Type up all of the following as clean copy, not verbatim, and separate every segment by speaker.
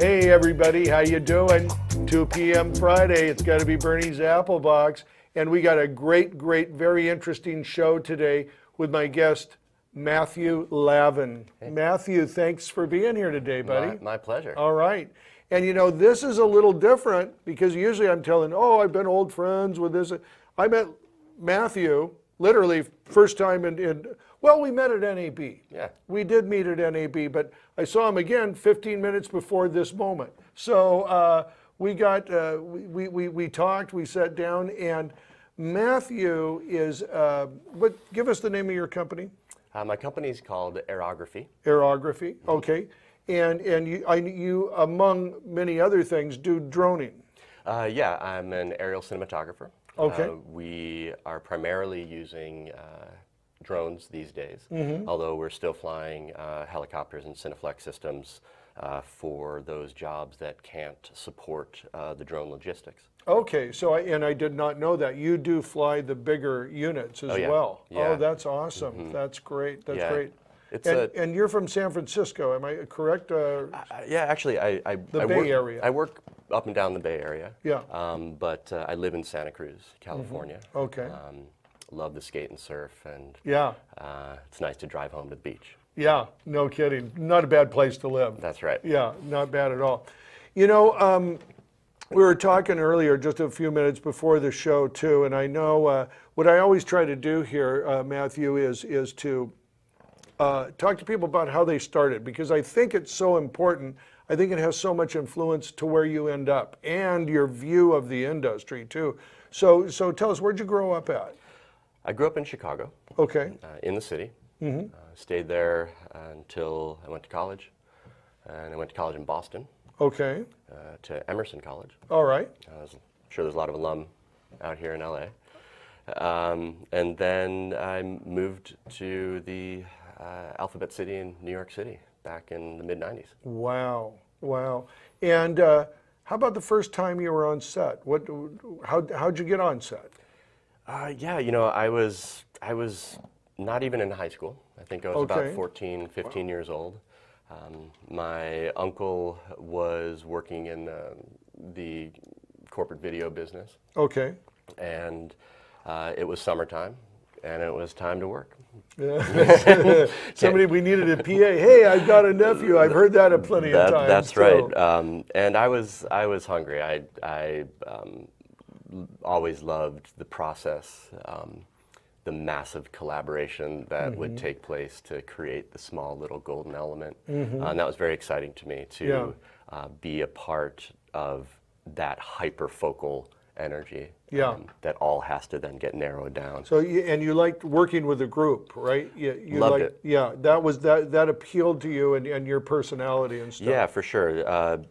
Speaker 1: Hey everybody, how you doing? 2 p.m. Friday, it's got to be Burnie's Apple Box, and we got a great, very interesting show today with my guest, Matthew Lavin. Hey. Matthew, thanks for being here today, buddy.
Speaker 2: My pleasure.
Speaker 1: All right. And you know, this is a little different because usually I'm telling, oh, I've been old friends with this. I met Matthew literally first time well, we met at NAB.
Speaker 2: Yeah.
Speaker 1: We did meet at NAB, but I saw him again 15 minutes before this moment. So we talked, we sat down, and Matthew is, give us the name of your company.
Speaker 2: My company is called Aerography.
Speaker 1: Aerography, okay. And you, among many other things, do droning.
Speaker 2: Yeah, I'm an aerial cinematographer.
Speaker 1: Okay.
Speaker 2: We are primarily using drones these days, although we're still flying helicopters and Cineflex systems for those jobs that can't support the drone logistics.
Speaker 1: Okay, so I did not know that. You do fly the bigger units as well.
Speaker 2: Yeah.
Speaker 1: Oh, that's awesome. That's great. That's great. And you're from San Francisco, am I correct?
Speaker 2: Yeah, actually, I
Speaker 1: Bay Area.
Speaker 2: I work up and down the Bay Area.
Speaker 1: Yeah.
Speaker 2: But I live in Santa Cruz, California.
Speaker 1: Okay.
Speaker 2: Love to skate and surf, and
Speaker 1: yeah,
Speaker 2: it's nice to drive home to the beach.
Speaker 1: Yeah, no kidding. Not a bad place to live.
Speaker 2: That's right.
Speaker 1: Yeah, not bad at all. You know, we were talking earlier, just a few minutes before the show too, and I know what I always try to do here, Matthew, is to talk to people about how they started, because I think it's so important. I think it has so much influence to where you end up and your view of the industry too. So tell us, where'd you grow up at?
Speaker 2: I grew up in Chicago.
Speaker 1: Okay.
Speaker 2: In the city. Stayed there until I went to college. And I went to college in Boston.
Speaker 1: Okay.
Speaker 2: To Emerson College.
Speaker 1: All right.
Speaker 2: I'm sure there's a lot of alum out here in LA. And then I moved to the Alphabet City in New York City back in the mid-90s.
Speaker 1: Wow. Wow. And how about the first time you were on set? How'd you get on set?
Speaker 2: Yeah, you know, I was not even in high school. I think I was about 14, 15 years old. My uncle was working in the corporate video business.
Speaker 1: Okay.
Speaker 2: And it was summertime, and it was time to work.
Speaker 1: Yeah. We needed a PA. Hey, I've got a nephew. I've heard that plenty of times.
Speaker 2: That's right. And I was hungry. I always loved the process, the massive collaboration that would take place to create the small little golden element. And that was very exciting to me to be a part of that hyper-focal energy that all has to then get narrowed down.
Speaker 1: So, and you liked working with a group, right? You
Speaker 2: loved it.
Speaker 1: Yeah, that appealed to you and your personality and stuff.
Speaker 2: Yeah, for sure.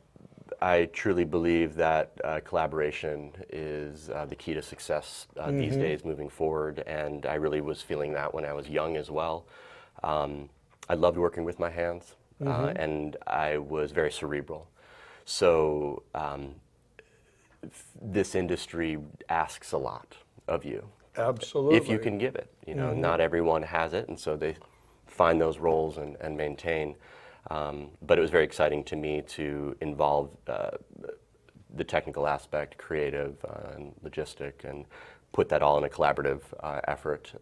Speaker 2: I truly believe that collaboration is the key to success these days moving forward, and I really was feeling that when I was young as well. I loved working with my hands, and I was very cerebral. So this industry asks a lot of you.
Speaker 1: Absolutely.
Speaker 2: If you can give it. You know, not everyone has it, and so they find those roles and maintain. But it was very exciting to me to involve the technical aspect, creative and logistic, and put that all in a collaborative effort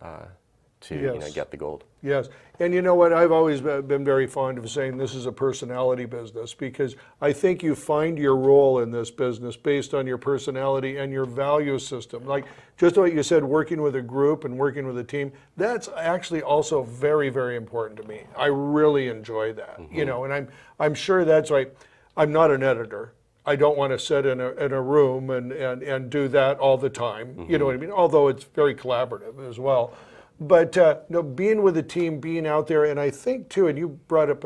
Speaker 2: to get the gold.
Speaker 1: Yes, and you know what, I've always been very fond of saying this is a personality business, because I think you find your role in this business based on your personality and your value system. Like just what you said, working with a group and working with a team, that's actually also very, very important to me. I really enjoy that, you know, and I'm sure that's right. I'm not an editor. I don't want to sit in a room and do that all the time, you know what I mean? Although it's very collaborative as well. But no, being with a team, being out there, and I think too, and you brought up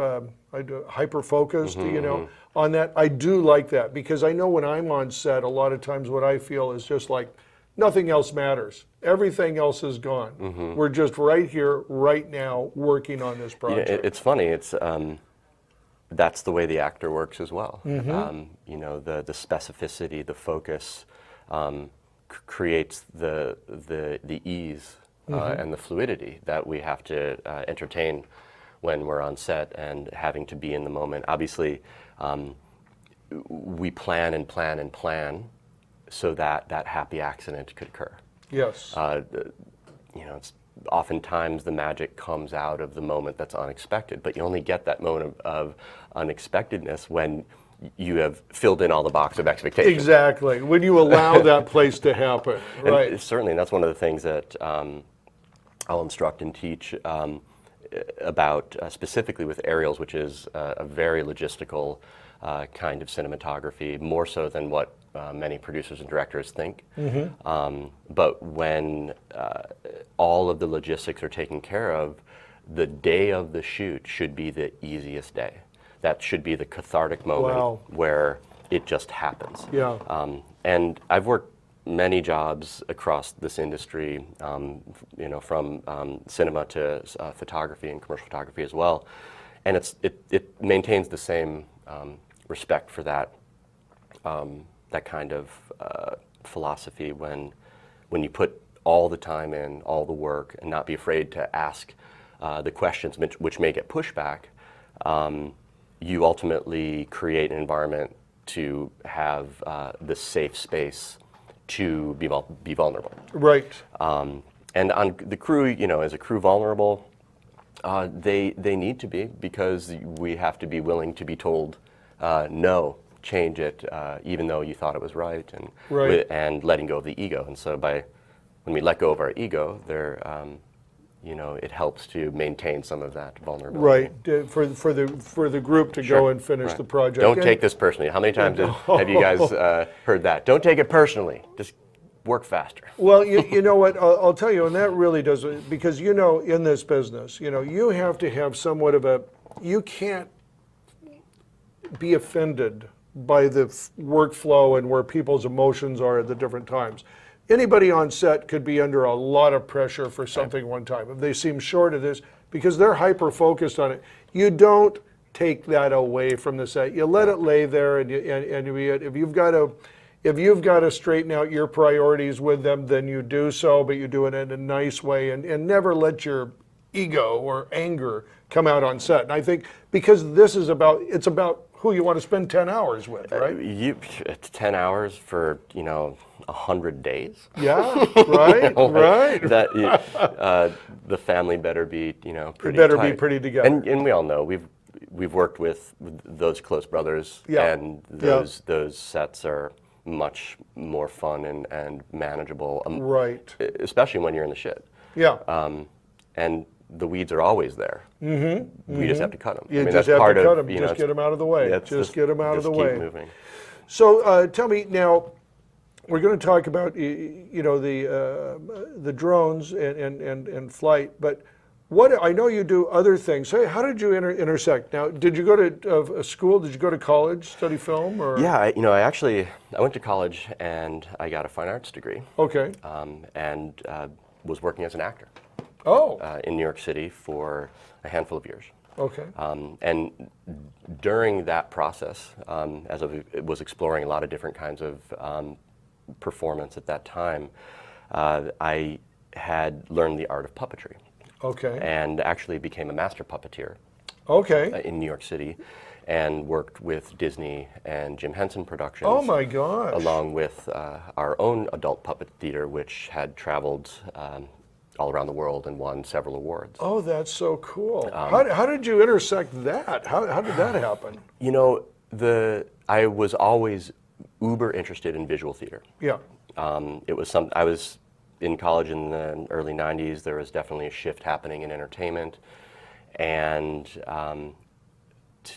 Speaker 1: hyper-focused, you know, on that. I do like that, because I know when I'm on set, a lot of times what I feel is just like, nothing else matters. Everything else is gone. We're just right here, right now, working on this project.
Speaker 2: You know, it's funny. It's that's the way the actor works as well. You know, the specificity, the focus creates the ease. And the fluidity that we have to entertain when we're on set and having to be in the moment. Obviously, we plan and plan and plan so that that happy accident could occur.
Speaker 1: Yes.
Speaker 2: It's oftentimes the magic comes out of the moment that's unexpected, but you only get that moment of unexpectedness when you have filled in all the box of expectations.
Speaker 1: Exactly. When you allow that place to happen, right?
Speaker 2: And certainly, and that's one of the things that I'll instruct and teach about specifically with aerials, which is a very logistical kind of cinematography, more so than what many producers and directors think. But when all of the logistics are taken care of, the day of the shoot should be the easiest day. That should be the cathartic moment.
Speaker 1: Wow.
Speaker 2: Where it just happens.
Speaker 1: Yeah.
Speaker 2: And I've worked many jobs across this industry, from cinema to photography and commercial photography as well. And it maintains the same respect for that that kind of philosophy when you put all the time in, all the work, and not be afraid to ask the questions which may get pushback. You ultimately create an environment to have the safe space to be vulnerable.
Speaker 1: Right.
Speaker 2: And on the crew, as a crew vulnerable, they need to be, because we have to be willing to be told no, change it, even though you thought it was right,
Speaker 1: Right.
Speaker 2: and letting go of the ego. And so when we let go of our ego, it helps to maintain some of that vulnerability.
Speaker 1: Right. For the group to go and finish the project.
Speaker 2: Don't take this personally. How many times have you guys heard that? Don't take it personally. Just work faster.
Speaker 1: Well, you know what, I'll tell you, and that really does, because in this business, you have to have somewhat of you can't be offended by the workflow and where people's emotions are at the different times. Anybody on set could be under a lot of pressure for something one time. If they seem short of this, because they're hyper-focused on it, you don't take that away from the set. You let it lay there, and if you've got to straighten out your priorities with them, then you do so, but you do it in a nice way, and never let your ego or anger come out on set. And I think because it's about who you want to spend 10 hours with, right?
Speaker 2: It's 10 hours for 100 days.
Speaker 1: Yeah, right, right.
Speaker 2: The family better be pretty.
Speaker 1: Better
Speaker 2: tight.
Speaker 1: be pretty together.
Speaker 2: And we all know we've worked with those close brothers,
Speaker 1: Yeah.
Speaker 2: and those sets are much more fun and manageable.
Speaker 1: Right.
Speaker 2: Especially when you're in the shit.
Speaker 1: Yeah.
Speaker 2: And the weeds are always there. We just have to cut them.
Speaker 1: You just have to cut them. Just get them out of the way. Just get them out of the way.
Speaker 2: Keep moving.
Speaker 1: So tell me now, we're going to talk about the drones and flight, but I know you do other things. So how did you intersect? Now, did you go to a school? Did you go to college, study film? Or?
Speaker 2: Yeah, I went to college and I got a fine arts degree.
Speaker 1: Okay.
Speaker 2: And was working as an actor.
Speaker 1: Oh.
Speaker 2: In New York City for a handful of years.
Speaker 1: Okay.
Speaker 2: And during that process, as I was exploring a lot of different kinds of performance at that time, I had learned the art of puppetry.
Speaker 1: Okay.
Speaker 2: And actually became a master puppeteer.
Speaker 1: Okay.
Speaker 2: In New York City, and worked with Disney and Jim Henson Productions.
Speaker 1: Oh my gosh.
Speaker 2: Along with our own adult puppet theater, which had traveled all around the world and won several awards.
Speaker 1: Oh, that's so cool. How did you intersect that? How did that happen?
Speaker 2: I was always uber interested in visual theater.
Speaker 1: Yeah.
Speaker 2: It was I was in college in the early 90s. There was definitely a shift happening in entertainment. And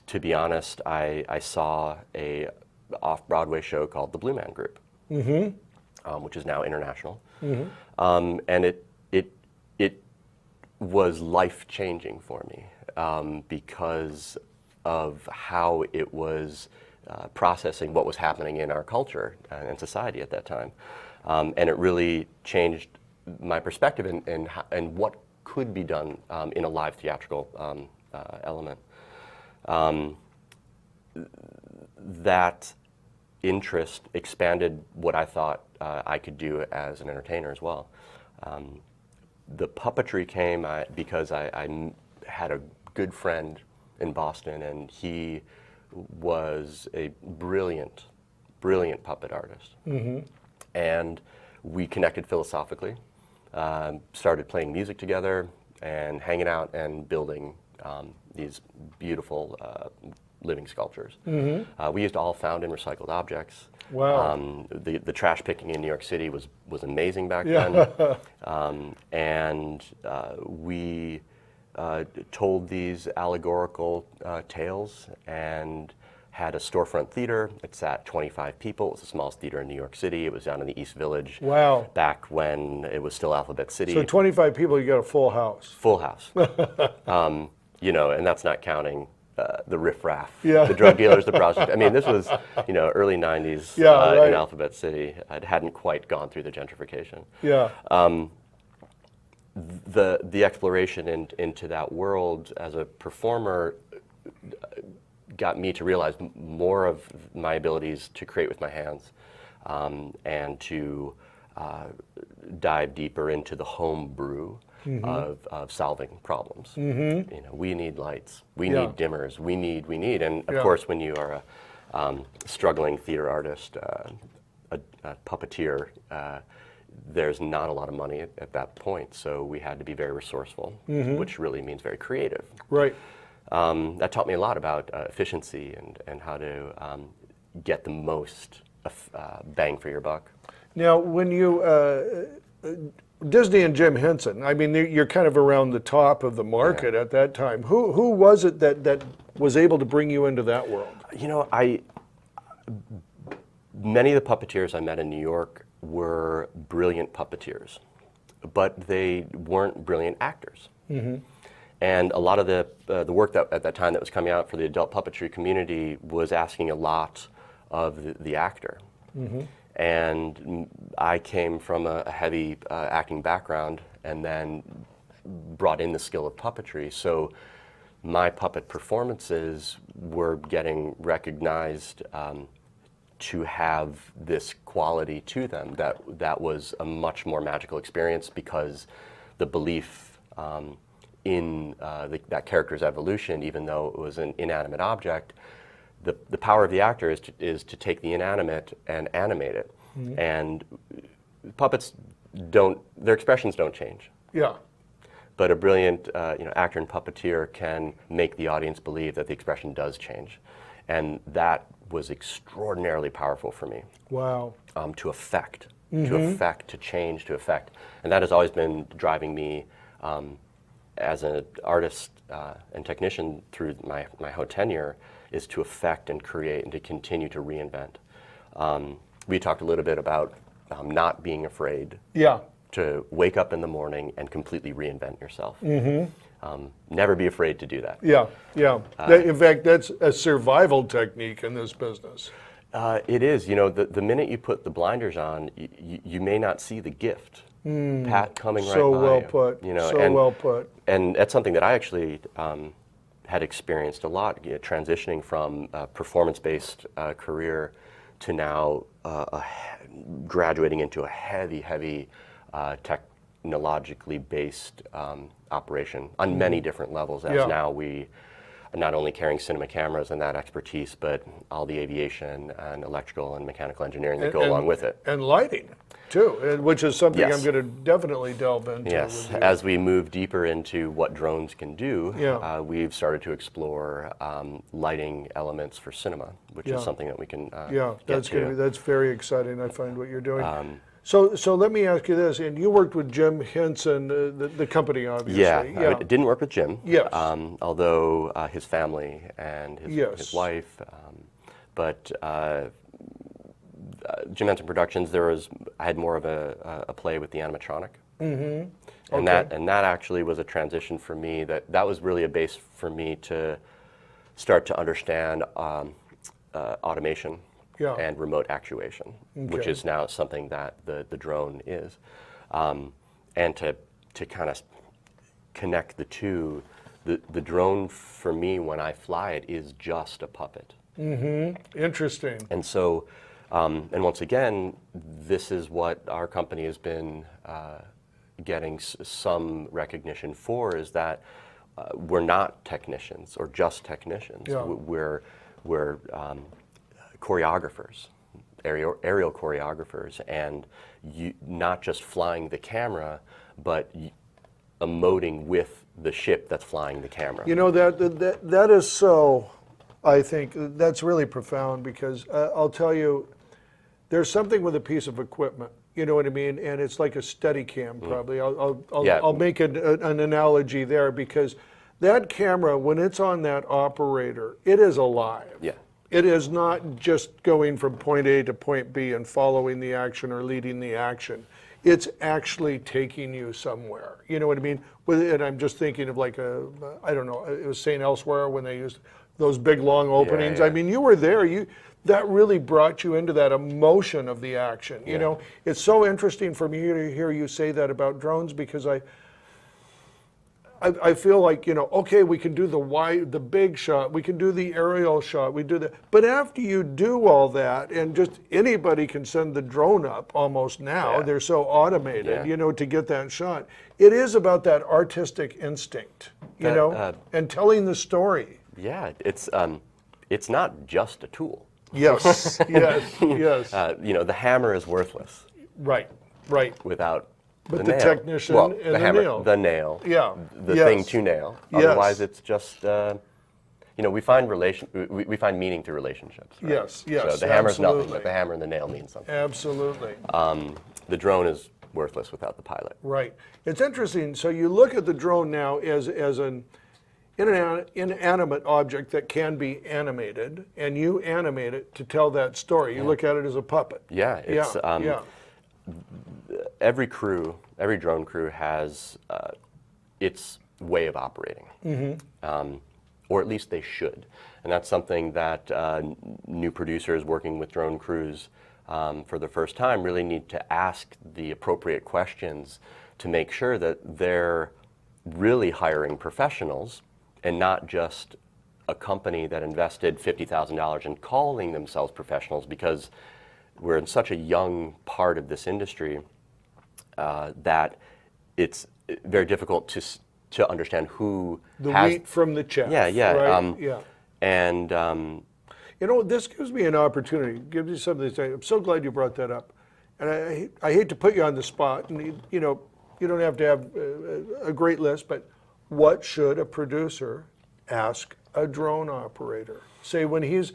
Speaker 2: to be honest, I saw a off-Broadway show called The Blue Man Group, which is now international. And it was life-changing for me because of how it was processing what was happening in our culture and society at that time. And it really changed my perspective and what could be done in a live theatrical element. That interest expanded what I thought I could do as an entertainer as well. The puppetry came because I had a good friend in Boston, and he was a brilliant, brilliant puppet artist. And we connected philosophically, started playing music together and hanging out and building these beautiful living sculptures. We used all found and recycled objects.
Speaker 1: Wow.
Speaker 2: The trash picking in New York City was amazing back
Speaker 1: Yeah.
Speaker 2: then. And we told these allegorical tales and had a storefront theater. It sat 25 people. It was the smallest theater in New York City. It was down in the East Village.
Speaker 1: Wow.
Speaker 2: Back when it was still Alphabet City.
Speaker 1: So 25 people, you got a full house.
Speaker 2: Full house. You know, and that's not counting the riffraff,
Speaker 1: Yeah.
Speaker 2: the drug dealers, the prostitutes. I mean, this was, you know, early 90s
Speaker 1: Yeah, right.
Speaker 2: in Alphabet City. It hadn't quite gone through the gentrification.
Speaker 1: Yeah.
Speaker 2: The exploration into that world as a performer got me to realize more of my abilities to create with my hands, and to dive deeper into the home brew of solving problems. You know, we need lights, we
Speaker 1: Yeah.
Speaker 2: need dimmers, we need, and of
Speaker 1: Yeah.
Speaker 2: course, when you are a struggling theater artist, a puppeteer, there's not a lot of money at that point, so we had to be very resourceful, which really means very creative.
Speaker 1: Right.
Speaker 2: That taught me a lot about efficiency and how to get the most bang for your buck.
Speaker 1: Now, when you, Disney and Jim Henson, I mean, you're kind of around the top of the market at that time. Who was it that was able to bring you into that world?
Speaker 2: You know, many of the puppeteers I met in New York were brilliant puppeteers, but they weren't brilliant actors. And a lot of the work that at that time that was coming out for the adult puppetry community was asking a lot of the actor. And I came from a heavy acting background and then brought in the skill of puppetry. So my puppet performances were getting recognized to have this quality to them that was a much more magical experience, because the belief in that character's evolution, even though it was an inanimate object, the power of the actor is to take the inanimate and animate it. And puppets their expressions don't change.
Speaker 1: Yeah.
Speaker 2: But a brilliant actor and puppeteer can make the audience believe that the expression does change. And that was extraordinarily powerful for me.
Speaker 1: Wow.
Speaker 2: To affect, to change, to affect. And that has always been driving me as an artist and technician through my whole tenure, is to affect and create and to continue to reinvent. We talked a little bit about not being afraid
Speaker 1: Yeah.
Speaker 2: to wake up in the morning and completely reinvent yourself. Never be afraid to do that.
Speaker 1: Yeah. Yeah. In fact, that's a survival technique in this business.
Speaker 2: It is. You know, the minute you put the blinders on, you may not see the gift coming right by
Speaker 1: So well
Speaker 2: you.
Speaker 1: put.
Speaker 2: You know,
Speaker 1: So well put.
Speaker 2: And that's something that I actually had experienced a lot, transitioning from a performance-based career to now graduating into a heavy technologically based operation on many different levels, as now we are not only carrying cinema cameras and that expertise, but all the aviation and electrical and mechanical engineering that go along with it.
Speaker 1: And lighting, too, which is something
Speaker 2: Yes.
Speaker 1: I'm going to definitely delve into.
Speaker 2: Yes,
Speaker 1: with you.
Speaker 2: as we move deeper into what drones can do, we've started to explore lighting elements for cinema, which is something that we can
Speaker 1: that's very exciting. I find what you're doing. So let me ask you this, and you worked with Jim Henson, the company, obviously.
Speaker 2: I didn't work with Jim.
Speaker 1: Yes.
Speaker 2: Although his family and his wife, but Jim Henson Productions, I had more of a play with the animatronic. And that actually was a transition for me. That was really a base for me to start to understand automation. And remote actuation, which is now something that the drone is. And to kind of connect the two, the drone for me, when I fly it, is just a puppet.
Speaker 1: Interesting.
Speaker 2: And so, and once again, this is what our company has been getting some recognition for, is that we're not technicians or just technicians. were choreographers, aerial choreographers, and not just flying the camera, but emoting with the ship that's flying the camera.
Speaker 1: You know, that is so, I think, that's really profound, because I'll tell you, there's something with a piece of equipment, you know what I mean? And it's like a Steadicam, probably. I'll make an analogy there, because that camera, when it's on that operator, it is alive.
Speaker 2: Yeah.
Speaker 1: It is not just going from point A to point B and following the action or leading the action. It's actually taking you somewhere. You know what I mean? And I'm just thinking of like I don't know, it was St. Elsewhere when they used those big long openings.
Speaker 2: Yeah.
Speaker 1: I mean, you were there. That really brought you into that emotion of the action. You know, it's so interesting for me to hear you say that about drones, because I feel like, you know, okay, we can do the big shot, we can do the aerial shot, we do that. But after you do all that, and just anybody can send the drone up almost now, they're so automated, you know, to get that shot. It is about that artistic instinct, you know, and telling the story.
Speaker 2: Yeah, it's not just a tool.
Speaker 1: Yes, yes, yes.
Speaker 2: You know, the hammer is worthless.
Speaker 1: Right.
Speaker 2: Without
Speaker 1: But
Speaker 2: the
Speaker 1: the
Speaker 2: nail.
Speaker 1: technician
Speaker 2: Well,
Speaker 1: and the
Speaker 2: hammer,
Speaker 1: nail.
Speaker 2: the nail.
Speaker 1: Yeah.
Speaker 2: The thing to nail.
Speaker 1: Yes.
Speaker 2: Otherwise, it's just you know, we find meaning through relationships. Right?
Speaker 1: Yes.
Speaker 2: So the hammer's nothing,
Speaker 1: absolutely.
Speaker 2: but the hammer and the nail mean something.
Speaker 1: Absolutely.
Speaker 2: The drone is worthless without the pilot.
Speaker 1: Right. It's interesting. So you look at the drone now as an inanimate object that can be animated, and you animate it to tell that story. You look at it as a puppet.
Speaker 2: Yeah. It's every drone crew has its way of operating, or at least they should. And that's something that new producers working with drone crews for the first time really need to ask the appropriate questions to make sure that they're really hiring professionals and not just a company that invested $50,000 in calling themselves professionals, because we're in such a young part of this industry that it's very difficult to understand who
Speaker 1: The
Speaker 2: has
Speaker 1: wheat from the chaff.
Speaker 2: yeah.
Speaker 1: Right?
Speaker 2: And
Speaker 1: you know, this gives me an opportunity. Gives me something to say. I'm so glad you brought that up. And I hate to put you on the spot. And you know, you don't have to have a great list, but what should a producer ask a drone operator? Say when he's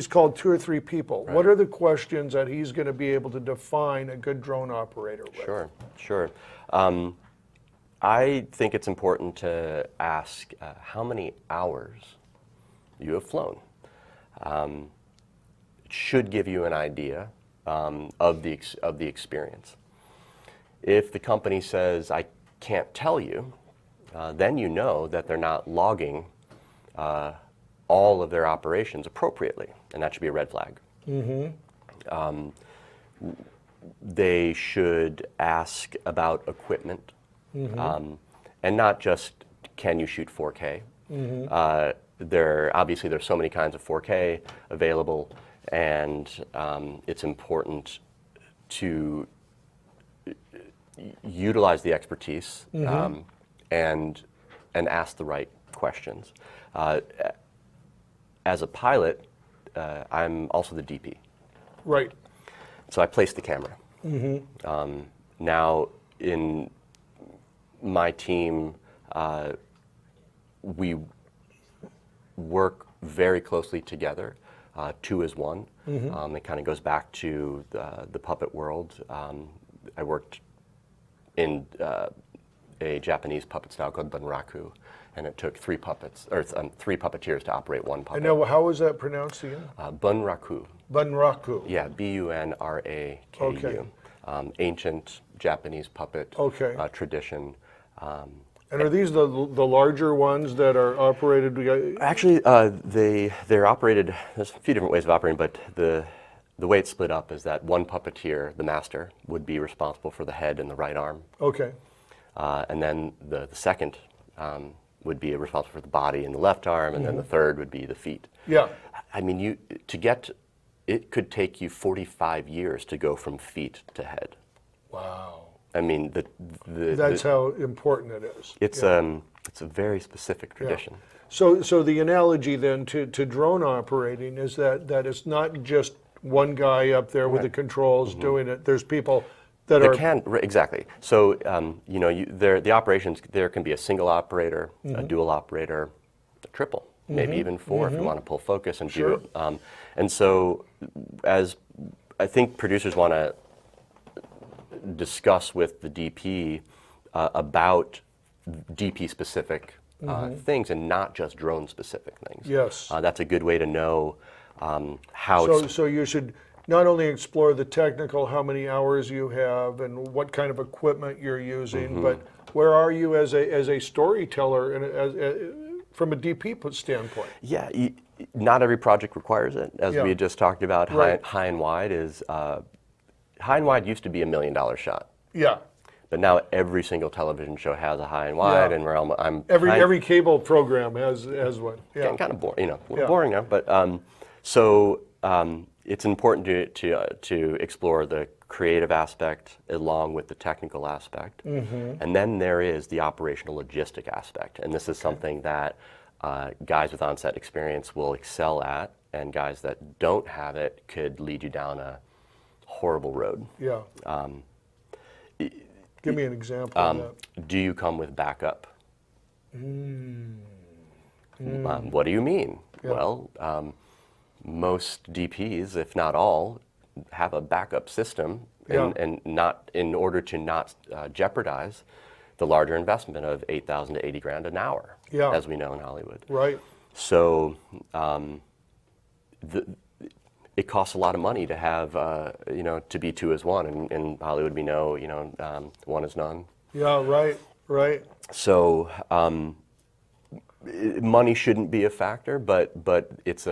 Speaker 1: called 2 or 3 people. Right. What are the questions that he's going to be able to define a good drone operator with?
Speaker 2: Sure. I think it's important to ask how many hours you have flown. It should give you an idea of the experience. If the company says, I can't tell you, then you know that they're not logging all of their operations appropriately, and that should be a red flag. They should ask about equipment, and not just can you shoot 4K. Obviously there's so many kinds of 4K available, and it's important to utilize the expertise and ask the right questions. As a pilot, I'm also the DP.
Speaker 1: Right.
Speaker 2: So I place the camera. Now, in my team, we work very closly together. 2 as 1. It kind of goes back to the puppet world. I worked in a Japanese puppet style called bunraku, and it took 3 puppets, or 3 puppeteers to operate 1 puppet.
Speaker 1: I know, how was that pronounced again?
Speaker 2: Bunraku.
Speaker 1: Bunraku.
Speaker 2: Yeah, Bunraku.
Speaker 1: Okay.
Speaker 2: Ancient Japanese puppet tradition.
Speaker 1: And are these the larger ones that are operated?
Speaker 2: Actually, they're operated. There's a few different ways of operating, but the way it's split up is that one puppeteer, the master, would be responsible for the head and the right arm. Okay. And then the second would be responsible for the body and the left arm, and then the third would be the feet. Yeah. I mean, it could take you 45 years to go from feet to head.
Speaker 1: Wow.
Speaker 2: I mean,
Speaker 1: that's how important it is.
Speaker 2: It's It's a very specific tradition.
Speaker 1: Yeah. So the analogy then to drone operating is that it's not just one guy up there with the controls doing it. There's people that are...
Speaker 2: Exactly. So, you know, the operations, there can be a single operator, a dual operator, a triple, maybe even four if you want to pull focus and do it. And so, as I think producers want to discuss with the DP about DP-specific things and not just drone-specific things.
Speaker 1: Yes.
Speaker 2: That's a good way to know how...
Speaker 1: So you should not only explore the technical, how many hours you have and what kind of equipment you're using, but where are you as a storyteller and from a DP standpoint?
Speaker 2: Yeah, not every project requires it. As we had just talked about, high and wide is... high and wide used to be $1 million shot.
Speaker 1: Yeah.
Speaker 2: But now every single television show has a high and wide, and
Speaker 1: every cable program has one. Yeah.
Speaker 2: Getting kind of boring, you know, boring now. But it's important to explore the creative aspect along with the technical aspect, and then there is the operational logistic aspect, and this is something that guys with on-set experience will excel at, and guys that don't have it could lead you down a horrible road.
Speaker 1: Yeah. Give me an example of that.
Speaker 2: Do you come with backup? What do you mean?
Speaker 1: Yeah.
Speaker 2: Well, most DPs, if not all, have a backup system, and not in order to not jeopardize the larger investment of $8,000 to $80,000 an hour, as we know in Hollywood.
Speaker 1: Right.
Speaker 2: So it costs a lot of money to have, you know, to be two as one. And in Hollywood, we know, you know, one is none.
Speaker 1: Yeah, right, right.
Speaker 2: So money shouldn't be a factor, but it's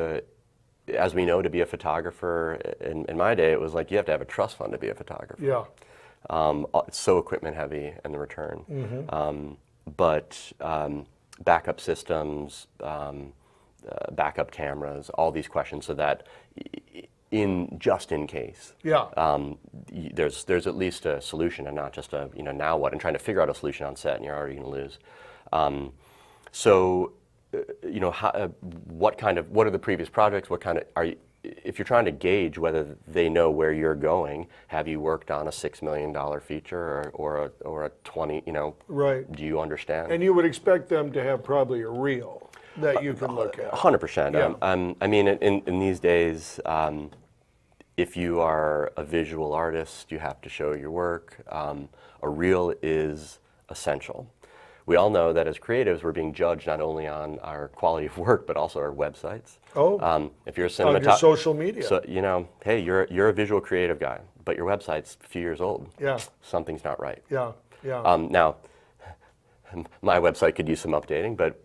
Speaker 2: as we know, to be a photographer, in my day, it was like you have to have a trust fund to be a photographer.
Speaker 1: Yeah.
Speaker 2: It's so equipment heavy in the return. But backup systems, backup cameras, all these questions, so that just in case, there's at least a solution and not just a, you know, now what, and trying to figure out a solution on set and you're already going to lose. You know, what are the previous projects? What kind of if you're trying to gauge whether they know where you're going, have you worked on a $6 million feature or a 20? You know,
Speaker 1: right? Do
Speaker 2: you understand?
Speaker 1: And you would expect them to have probably a reel that you can look at.
Speaker 2: 100%.
Speaker 1: Yeah.
Speaker 2: I mean, in these days, if you are a visual artist, you have to show your work. A reel is essential. We all know that as creatives, we're being judged not only on our quality of work, but also our websites.
Speaker 1: Oh.
Speaker 2: If you're a
Speaker 1: your social media.
Speaker 2: So, you know, hey, you're a visual creative guy, but your website's a few years old.
Speaker 1: Yeah.
Speaker 2: Something's not right.
Speaker 1: Yeah. Yeah.
Speaker 2: Now, my website could use some updating, but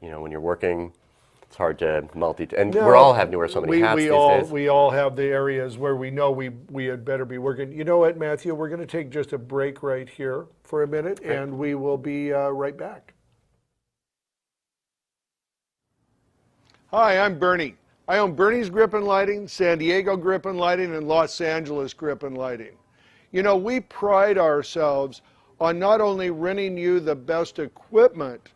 Speaker 2: you know, when you're working, it's hard to and we all have to wear so many hats these days.
Speaker 1: We all have the areas where we know we had better be working. You know what, Matthew? We're going to take just a break right here for a minute, and we will be right back. Hi, I'm Burnie. I own Burnie's Grip and Lighting, San Diego Grip and Lighting, and Los Angeles Grip and Lighting. You know, we pride ourselves on not only renting you the best equipment,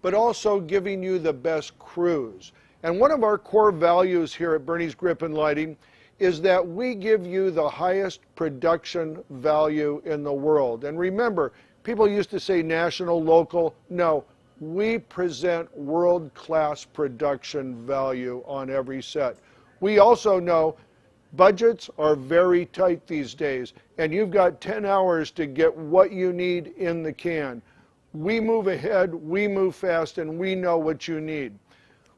Speaker 1: but also giving you the best crews. And one of our core values here at Burnie's Grip and Lighting is that we give you the highest production value in the world. And remember, people used to say national, local. No, we present world-class production value on every set. We also know budgets are very tight these days, and you've got 10 hours to get what you need in the can. We move ahead, we move fast, and we know what you need.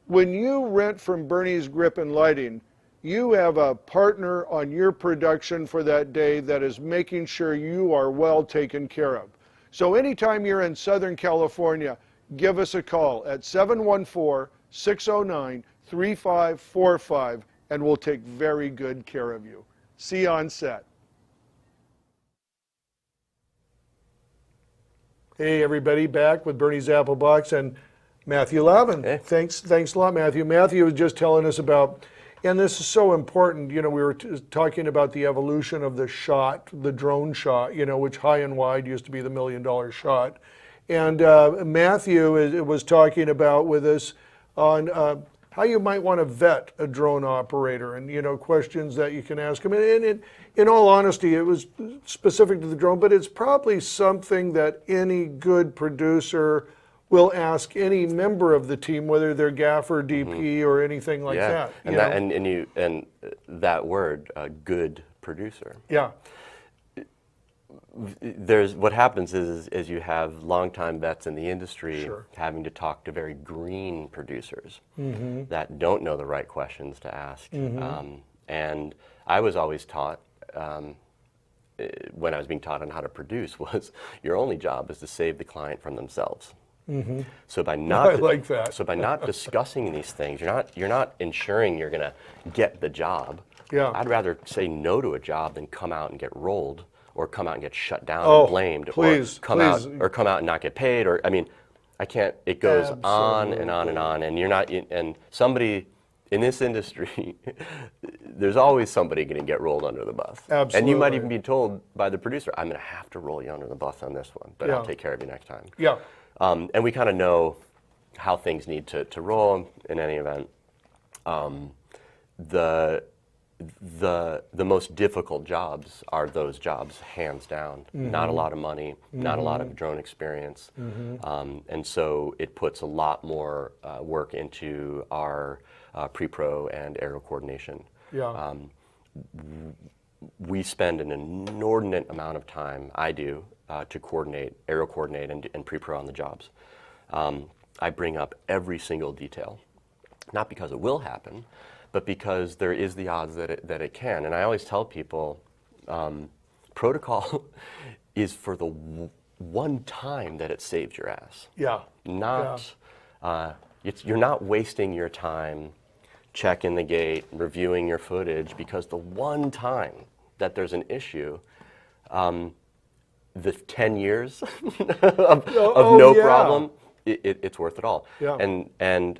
Speaker 1: When you rent from Burnie's Grip and Lighting, you have a partner on your production for that day that is making sure you are well taken care of. So anytime you're in Southern California, give us a call at 714-609-3545, and we'll take very good care of you. See you on set. Hey everybody, back with Burnie's Apple Box and Matthew Lavin.
Speaker 2: Hey.
Speaker 1: Thanks a lot, Matthew. Matthew was just telling us about, and this is so important, you know, we were talking about the evolution of the shot, the drone shot, you know, which high and wide used to be the $1 million shot. And Matthew was talking about with us on how you might want to vet a drone operator, and questions that you can ask them. And in all honesty, it was specific to the drone, but it's probably something that any good producer will ask any member of the team, whether they're gaffer, DP, or anything like that.
Speaker 2: And that and that word, good producer.
Speaker 1: Yeah.
Speaker 2: What happens is you have longtime vets in the industry having to talk to very green producers that don't know the right questions to ask. And I was always taught, when I was being taught on how to produce, was your only job is to save the client from themselves. So by not So by not discussing these things, you're not ensuring you're going to get the job.
Speaker 1: Yeah.
Speaker 2: I'd rather say no to a job than come out and get rolled, or come out and get shut down and blamed, or come out and not get paid, or I can't. It goes on and on and on, and you're not. And somebody in this industry, there's always somebody going to get rolled under the bus.
Speaker 1: Absolutely.
Speaker 2: And you might even be told by the producer, "I'm going to have to roll you under the bus on this one, but I'll take care of you next time."
Speaker 1: Yeah.
Speaker 2: And we kind of know how things need to roll in any event. The most difficult jobs are those jobs, hands down. Not a lot of money, not a lot of drone experience, and so it puts a lot more work into our pre-pro and aero coordination.
Speaker 1: Yeah.
Speaker 2: We spend an inordinate amount of time, I do, to coordinate, aero coordinate, and pre-pro on the jobs. I bring up every single detail, not because it will happen, but because there is the odds that it can. And I always tell people, protocol is for the one time that it saves your ass.
Speaker 1: Yeah.
Speaker 2: You're not wasting your time checking the gate, reviewing your footage, because the one time that there's an issue, the 10 years of no problem, it's worth it all.
Speaker 1: Yeah.
Speaker 2: And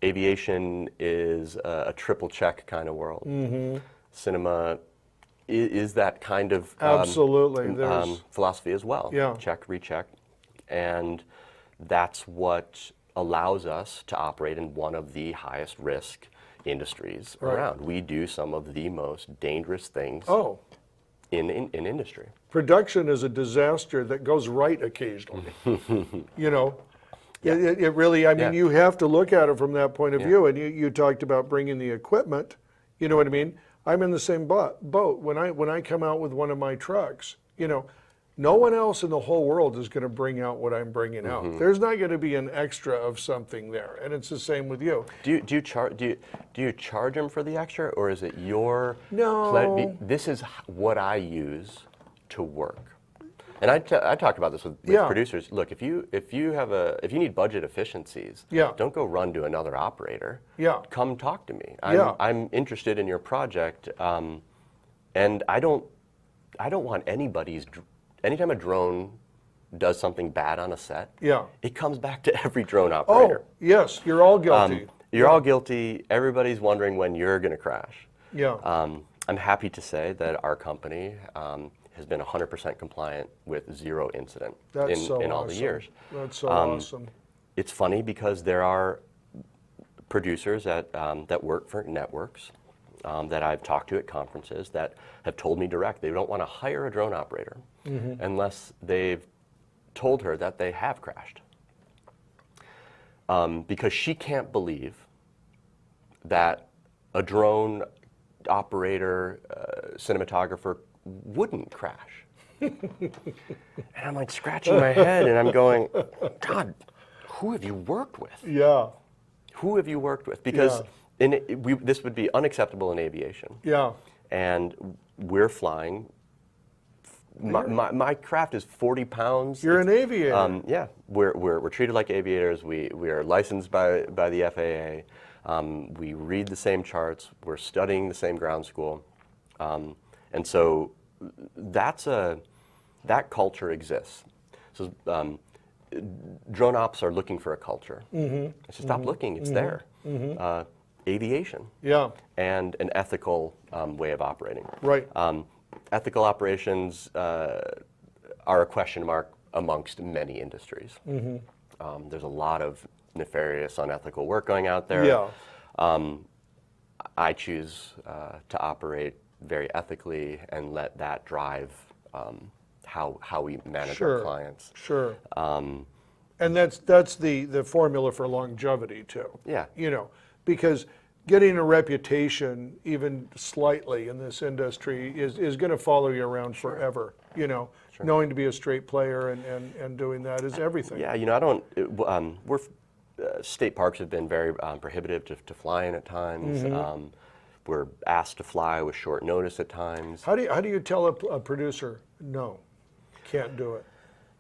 Speaker 2: aviation is a triple check kind of world. Cinema is that kind of philosophy as well.
Speaker 1: Yeah.
Speaker 2: Check, recheck, and that's what allows us to operate in one of the highest risk industries around. We do some of the most dangerous things in industry.
Speaker 1: Production is a disaster that goes right occasionally. It really, I mean, you have to look at it from that point of view. And you talked about bringing the equipment. You know what I mean? I'm in the same boat. When I come out with one of my trucks, no one else in the whole world is going to bring out what I'm bringing out. There's not going to be an extra of something there, and it's the same with you.
Speaker 2: Do you charge them for the extra, or is it your?
Speaker 1: No.
Speaker 2: This is what I use to work. And I talk about this with producers. Look, if you need budget efficiencies, don't go run to another operator. Come talk to me. I'm interested in your project, and I don't want anybody's. Anytime a drone does something bad on a set, it comes back to every drone operator.
Speaker 1: Oh, yes, you're all guilty.
Speaker 2: You're all guilty. Everybody's wondering when you're going to crash. I'm happy to say that our company has been 100% compliant with zero incident in all the years.
Speaker 1: That's so awesome.
Speaker 2: It's funny because there are producers that work for networks that I've talked to at conferences that have told me direct they don't want to hire a drone operator unless they've told her that they have crashed. Because she can't believe that a drone operator, cinematographer wouldn't crash. And I'm like scratching my head and I'm going, God, who have you worked with? Who have you worked with? Because this would be unacceptable in aviation. And we're flying. My craft is 40 pounds.
Speaker 1: You're an aviator.
Speaker 2: We're treated like aviators. We are licensed by the FAA. We read the same charts. We're studying the same ground school. And so that culture exists. So drone ops are looking for a culture. I should stop looking. It's there. Aviation. And an ethical way of operating. Ethical operations are a question mark amongst many industries. There's a lot of nefarious, unethical work going out there.
Speaker 1: Yeah.
Speaker 2: I choose to operate very ethically and let that drive how we manage our clients.
Speaker 1: Sure. And that's the formula for longevity too.
Speaker 2: Yeah.
Speaker 1: You know, because getting a reputation even slightly in this industry is going to follow you around forever. You know, knowing to be a straight player and doing that is everything.
Speaker 2: Yeah, you know, I don't. State parks have been very prohibitive to fly in at times. We're asked to fly with short notice at times.
Speaker 1: How do you tell a producer no, can't do it?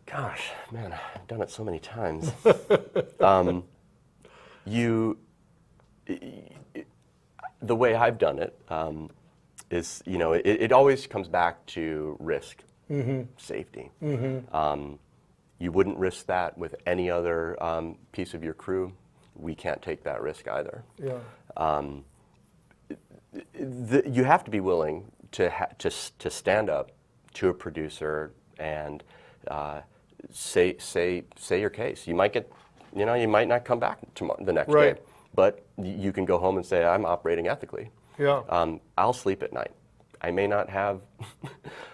Speaker 2: Gosh, man, I've done it so many times. The way I've done it is, you know, it always comes back to risk, safety. You wouldn't risk that with any other piece of your crew. We can't take that risk either.
Speaker 1: Yeah.
Speaker 2: You have to be willing to stand up to a producer and say your case. You might get, you know, you might not come back the next day, but you can go home and say, I'm operating ethically.
Speaker 1: Yeah.
Speaker 2: I'll sleep at night. I may not have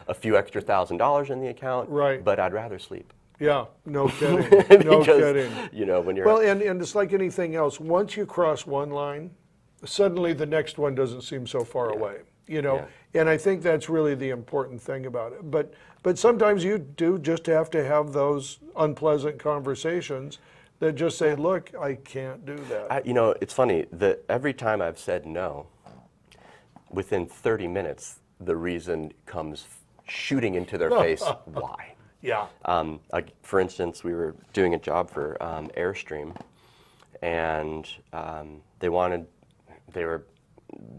Speaker 2: a few extra $1,000s in the account, but I'd rather sleep.
Speaker 1: Yeah, no kidding. No kidding.
Speaker 2: You know, when you're
Speaker 1: well, and it's like anything else. Once you cross one line, suddenly the next one doesn't seem so far away. You know, and I think that's really the important thing about it. But sometimes you do just have to have those unpleasant conversations that just say, look, I can't do that.
Speaker 2: You know, it's funny that every time I've said no, within 30 minutes, the reason comes shooting into their face. Why?
Speaker 1: Yeah.
Speaker 2: For instance, we were doing a job for Airstream, and they were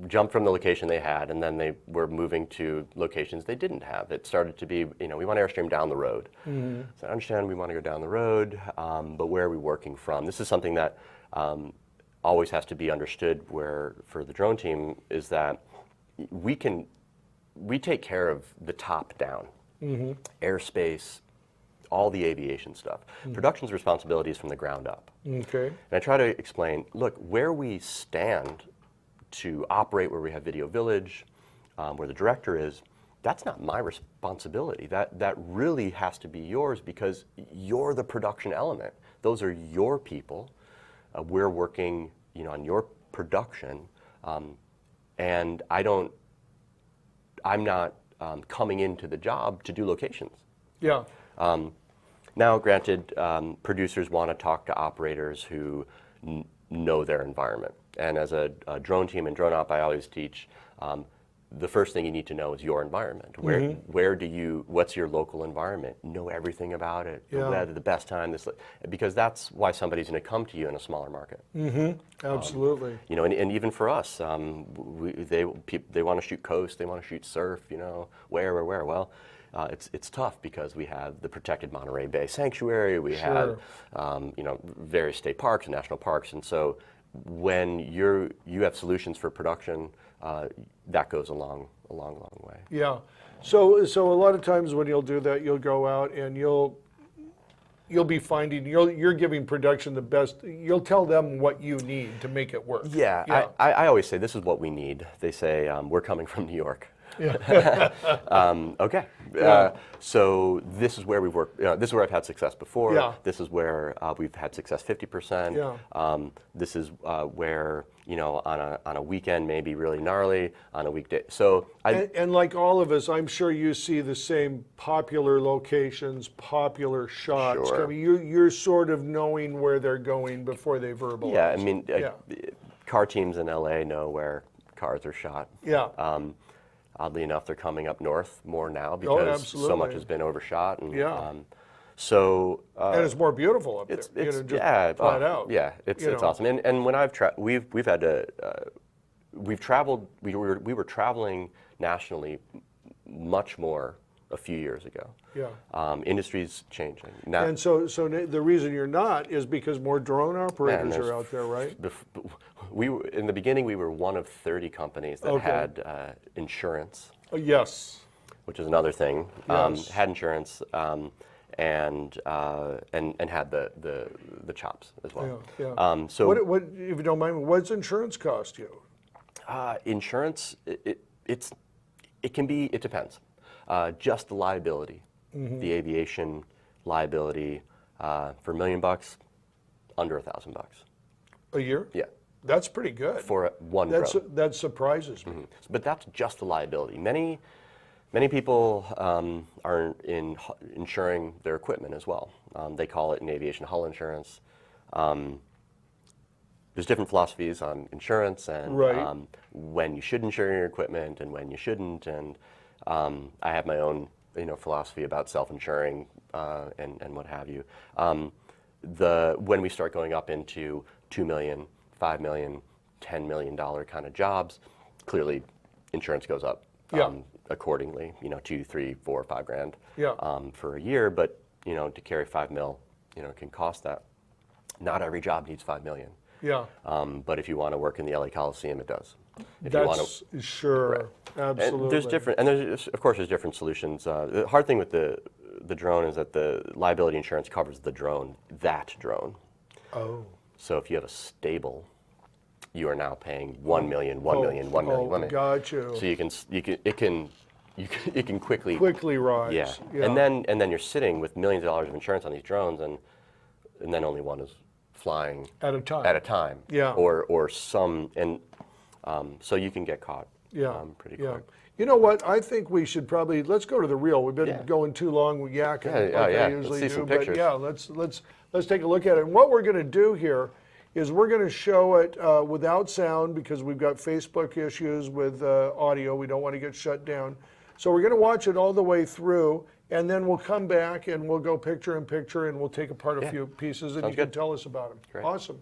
Speaker 2: jumped from the location they had, and then they were moving to locations they didn't have. It started to be, you know, we want Airstream down the road. So I understand we want to go down the road, but where are we working from? This is something that always has to be understood where, for the drone team, is that we take care of the top down. Airspace, all the aviation stuff. Production's responsibility is from the ground up.
Speaker 1: Okay.
Speaker 2: And I try to explain, look, where we stand to operate, where we have Video Village, where the director is, that's not my responsibility. That really has to be yours, because you're the production element. Those are your people. We're working, you know, on your production, and I'm not coming into the job to do locations.
Speaker 1: Yeah.
Speaker 2: Now, granted, producers want to talk to operators who know their environment. And as a drone team and drone op, I always teach, the first thing you need to know is your environment. What's your local environment? Know everything about it. The weather, the best time, because that's why somebody's going to come to you in a smaller market.
Speaker 1: Absolutely.
Speaker 2: You know, and even for us, they want to shoot coast, they want to shoot surf. You know, where? Well, it's tough because we have the protected Monterey Bay Sanctuary. We have you know, various state parks and national parks, and so when you have solutions for production, that goes a long way.
Speaker 1: Yeah. So a lot of times when you'll do that, you'll go out and you'll be finding, you're giving production the best, you'll tell them what you need to make it work.
Speaker 2: Yeah. I always say, this is what we need. They say, we're coming from New York. Okay. So this is where we've worked. This is where I've had success before. This is where we've had success 50%. This is where, you know, on a weekend maybe really gnarly, on a weekday. So
Speaker 1: and like all of us, I'm sure you see the same popular locations, popular shots. I mean, you're sort of knowing where they're going before they verbalize.
Speaker 2: Yeah, I mean, car teams in LA know where cars are shot. Oddly enough, they're coming up north more now because so much has been overshot. And, and
Speaker 1: it's more beautiful up there. Flat out.
Speaker 2: Yeah, it's awesome. And when we've had to, we've traveled. We were traveling nationally much more a few years ago. Industry's changing now.
Speaker 1: And so the reason you're not is because more drone operators are out there, right?
Speaker 2: In the beginning, we were one of 30 companies that had insurance.
Speaker 1: Yes.
Speaker 2: Which is another thing. Had insurance, and had the chops as well.
Speaker 1: Yeah, yeah.
Speaker 2: So
Speaker 1: what, if you don't mind, what's insurance cost you?
Speaker 2: insurance, it depends. Just the liability, the aviation liability, for $1 million, under $1,000.
Speaker 1: A year?
Speaker 2: Yeah,
Speaker 1: That's pretty good.
Speaker 2: for one drone.
Speaker 1: That surprises me.
Speaker 2: But that's just the liability. Many people are insuring their equipment as well. They call it in aviation hull insurance. There's different philosophies on insurance and
Speaker 1: Right.
Speaker 2: when you should insure your equipment and when you shouldn't. And I have my own philosophy about self-insuring and what have you. When we start going up into $2 million, $5 million, $10 million kind of jobs, clearly insurance goes up
Speaker 1: Yeah.
Speaker 2: accordingly. $2, $3, $4, $5
Speaker 1: Yeah.
Speaker 2: grand for a year. But to carry $5 mil, can cost that. Not every job needs $5 million.
Speaker 1: Yeah.
Speaker 2: But if you want to work in the LA Coliseum, it does. If you want
Speaker 1: That's sure.
Speaker 2: Right.
Speaker 1: Absolutely.
Speaker 2: And there's different, and of course there's different solutions. The hard thing with the drone is that the liability insurance covers the drone, that drone.
Speaker 1: Oh.
Speaker 2: So if you have a stable, you are now paying $1 million, $1 million, $1 million, $1 million.
Speaker 1: Got you.
Speaker 2: So it can quickly
Speaker 1: rise.
Speaker 2: yeah.
Speaker 1: Yeah.
Speaker 2: And then you're sitting with millions of dollars of insurance on these drones, and then only one is flying
Speaker 1: At a time.
Speaker 2: At a time.
Speaker 1: Yeah.
Speaker 2: Or some, and so you can get caught.
Speaker 1: Yeah.
Speaker 2: Pretty
Speaker 1: Yeah.
Speaker 2: quick.
Speaker 1: You know what? I think we should probably let's go to the reel. We've been
Speaker 2: Yeah.
Speaker 1: going too long with yakking
Speaker 2: Yeah,
Speaker 1: like
Speaker 2: yeah.
Speaker 1: I usually
Speaker 2: Let's see
Speaker 1: do.
Speaker 2: some
Speaker 1: But
Speaker 2: pictures.
Speaker 1: yeah, let's take a look at it. And what we're going to do here is we're going to show it without sound because we've got Facebook issues with audio. We don't want to get shut down. So we're going to watch it all the way through, and then we'll come back and we'll go picture in picture, and we'll take apart a
Speaker 2: Yeah.
Speaker 1: few pieces, and
Speaker 2: Sounds
Speaker 1: you can
Speaker 2: good.
Speaker 1: tell us about them.
Speaker 2: Great.
Speaker 1: Awesome.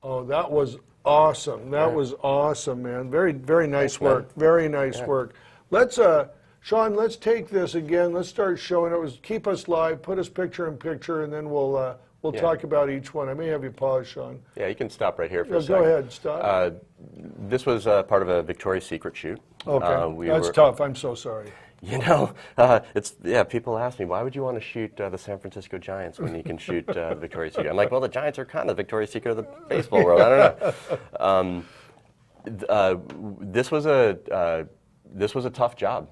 Speaker 1: Oh, that was awesome. That was awesome, man. Very, very nice
Speaker 2: Thanks, man.
Speaker 1: work. Very nice work. Let's, Sean, let's take this again. Let's start showing it. Keep us live, put us picture in picture, and then we'll
Speaker 2: Yeah.
Speaker 1: talk about each one. I may have you pause, Sean.
Speaker 2: Yeah, you can stop right here for a
Speaker 1: Go
Speaker 2: second.
Speaker 1: ahead, stop.
Speaker 2: This was part of a Victoria's Secret shoot.
Speaker 1: Okay,
Speaker 2: we
Speaker 1: that's
Speaker 2: were-
Speaker 1: tough. I'm so sorry.
Speaker 2: You know, people ask me, why would you want to shoot the San Francisco Giants when you can shoot Victoria's Secret? I'm like, well, the Giants are kind of Victoria's Secret of the baseball world. I don't know. This was a tough job.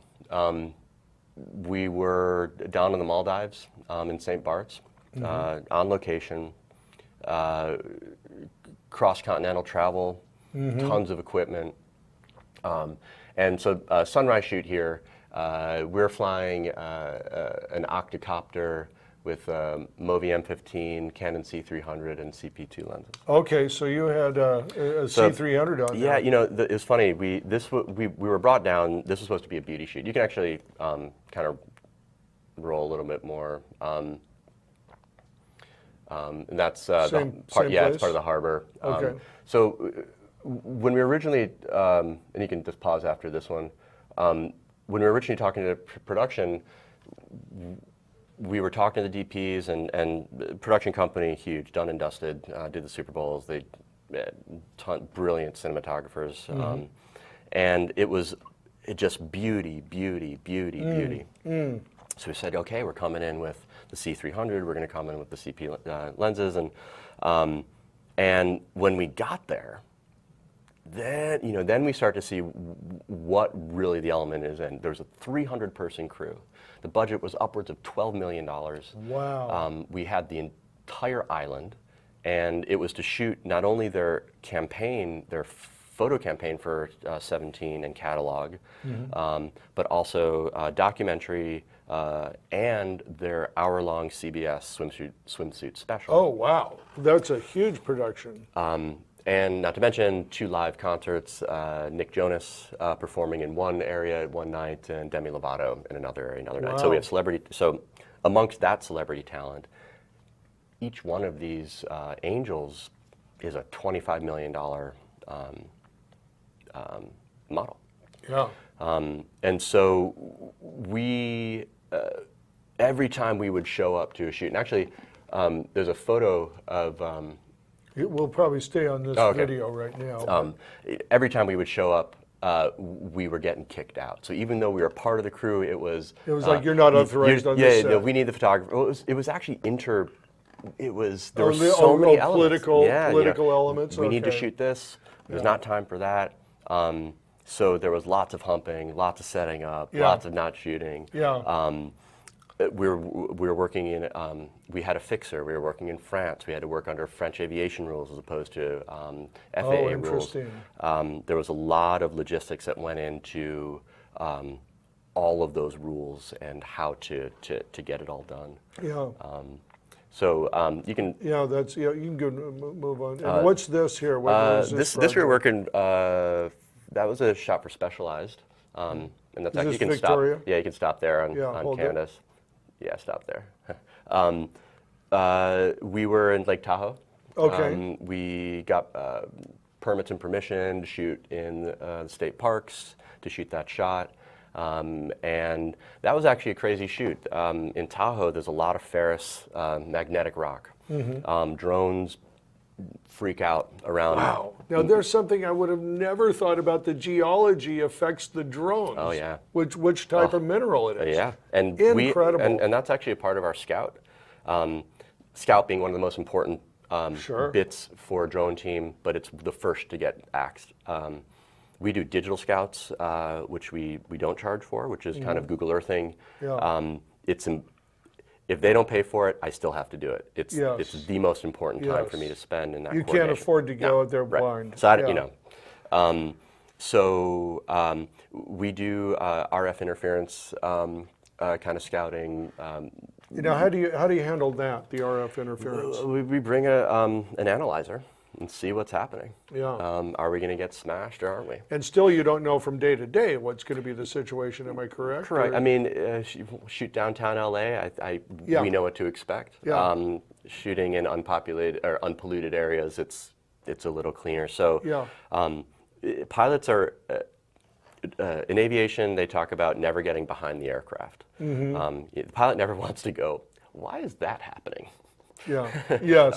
Speaker 2: We were down in the Maldives in St. Bart's, on location, cross-continental travel, tons of equipment. And so sunrise shoot here, we're flying an octocopter with Movi M15, Canon C300, and CP2 lenses.
Speaker 1: Okay, so you had a C300 on there.
Speaker 2: Yeah, you know, it's funny. We were brought down. This was supposed to be a beauty shoot. You can actually kind of roll a little bit more. And that's
Speaker 1: Same
Speaker 2: it's
Speaker 1: place?
Speaker 2: part of the harbor.
Speaker 1: Okay.
Speaker 2: So when we originally, and you can just pause after this one. When we were originally talking to production, we were talking to the DPs and production company, huge, done and dusted, did the Super Bowls. They brilliant cinematographers, and it just beauty. So we said, okay, we're coming in with the C300. We're going to come in with the CP lenses, and when we got there, then we start to see what really the element is in. There was a 300-person crew. The budget was upwards of $12 million.
Speaker 1: Wow.
Speaker 2: We had the entire island, and it was to shoot not only their campaign, their photo campaign for 17 and catalog, but also documentary and their hour-long CBS swimsuit special.
Speaker 1: Oh, wow. That's a huge production.
Speaker 2: And not to mention 2 live concerts, Nick Jonas performing in one area one night and Demi Lovato in another area another night. So we have celebrity. So amongst that celebrity talent, each one of these angels is a $25 million model.
Speaker 1: Yeah.
Speaker 2: And so we, every time we would show up to a shoot, and actually there's a photo of,
Speaker 1: We'll probably stay on this video right now.
Speaker 2: every time we would show up, we were getting kicked out. So even though we were part of the crew, it was
Speaker 1: like you're not authorized on this set.
Speaker 2: Yeah, we need the photographer. Well, it was actually there were so many elements.
Speaker 1: Political elements.
Speaker 2: We need to shoot this. There's not time for that. So there was lots of humping, lots of setting up, lots of not shooting.
Speaker 1: Yeah.
Speaker 2: We were working in, we had a fixer, we were working in France. We had to work under French aviation rules as opposed to FAA rules.
Speaker 1: Interesting.
Speaker 2: There was a lot of logistics that went into all of those rules and how to get it all done.
Speaker 1: Yeah.
Speaker 2: So you can...
Speaker 1: Yeah, you can go move on. And what's this here? What is
Speaker 2: this we were working, that was a shot for Specialized. And that's
Speaker 1: Is
Speaker 2: actually,
Speaker 1: this
Speaker 2: you can
Speaker 1: Victoria?
Speaker 2: stop. Yeah, you can stop there on
Speaker 1: hold it.
Speaker 2: Candace. Yeah, stop there. We were in Lake Tahoe.
Speaker 1: Okay.
Speaker 2: We got permits and permission to shoot in the state parks, to shoot that shot. And that was actually a crazy shoot. In Tahoe, there's a lot of ferrous magnetic rock. Drones freak out around.
Speaker 1: Wow. Now there's something I would have never thought about. The geology affects the drones.
Speaker 2: Oh yeah.
Speaker 1: Which type of mineral it is.
Speaker 2: Yeah. And
Speaker 1: incredible.
Speaker 2: And that's actually a part of our Scout. Scout being one of the most important bits for a drone team, but it's the first to get axed. We do digital Scouts, which we don't charge for, which is kind of Google Earthing.
Speaker 1: Yeah.
Speaker 2: If they don't pay for it, I still have to do it. It's the most important time for me to spend in that.
Speaker 1: You can't afford to go out there blind.
Speaker 2: So we do RF interference kind of scouting.
Speaker 1: How do you handle that? The RF interference.
Speaker 2: We bring an analyzer and see what's happening.
Speaker 1: Yeah.
Speaker 2: Are we going to get smashed or aren't we?
Speaker 1: And still, you don't know from day to day what's going to be the situation. Am I correct?
Speaker 2: Correct. I mean, shoot downtown LA. We know what to expect.
Speaker 1: Yeah.
Speaker 2: Shooting in unpopulated or unpolluted areas, it's a little cleaner. So, pilots are in aviation. They talk about never getting behind the aircraft. The pilot never wants to go, why is that happening?
Speaker 1: Yeah. Yes.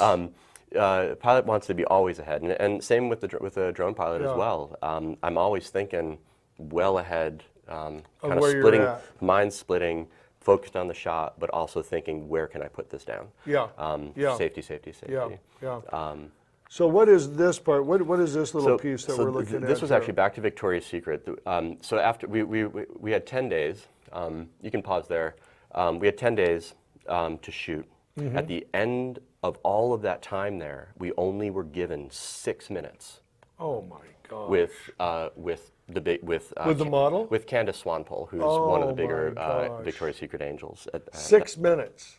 Speaker 2: Pilot wants to be always ahead, and same with the drone pilot as well. I'm always thinking well ahead kind
Speaker 1: Of
Speaker 2: of
Speaker 1: where you're
Speaker 2: splitting,
Speaker 1: at.
Speaker 2: mind splitting, focused on the shot, but also thinking, where can I put this down?
Speaker 1: Yeah. Yeah.
Speaker 2: Safety, safety, safety.
Speaker 1: Yeah. Yeah. So what is this part? What is this little piece that we're looking at?
Speaker 2: This was
Speaker 1: here?
Speaker 2: actually back to Victoria's Secret. So after we had 10 days. You can pause there. We had 10 days to shoot.
Speaker 1: Mm-hmm.
Speaker 2: At the end of all of that time there, we only were given 6 minutes
Speaker 1: Oh my God.
Speaker 2: with
Speaker 1: the model?
Speaker 2: with Candace Swanpole, who's one of the
Speaker 1: Oh
Speaker 2: bigger
Speaker 1: my gosh.
Speaker 2: Victoria's Secret angels.
Speaker 1: 6 minutes.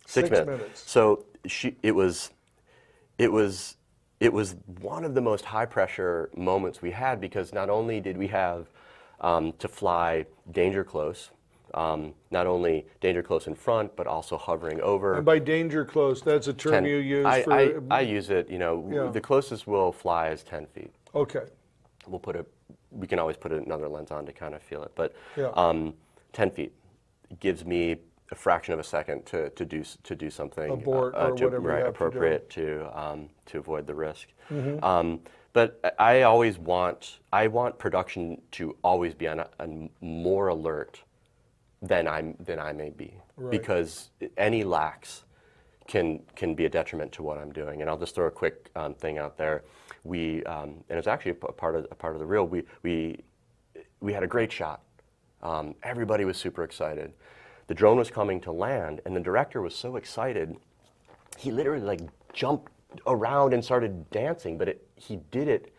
Speaker 2: 6 minutes. So it was one of the most high pressure moments we had, because not only did we have to fly danger close, not only danger close in front, but also hovering over.
Speaker 1: And by danger close, that's a term you use
Speaker 2: I use it, the closest we'll fly is 10 feet.
Speaker 1: Okay.
Speaker 2: We can always put another lens on to kind of feel it, but
Speaker 1: Yeah.
Speaker 2: 10 feet gives me a fraction of a second to do something
Speaker 1: Abort or whatever you have to do.
Speaker 2: appropriate to avoid the risk.
Speaker 1: Mm-hmm.
Speaker 2: But I want production to always be on more alert than I may be,
Speaker 1: Right.
Speaker 2: because any lax can be a detriment to what I'm doing. And I'll just throw a quick thing out there. And it's actually a part of the reel. We had a great shot. Everybody was super excited. The drone was coming to land, and the director was so excited, he literally jumped around and started dancing, but he did it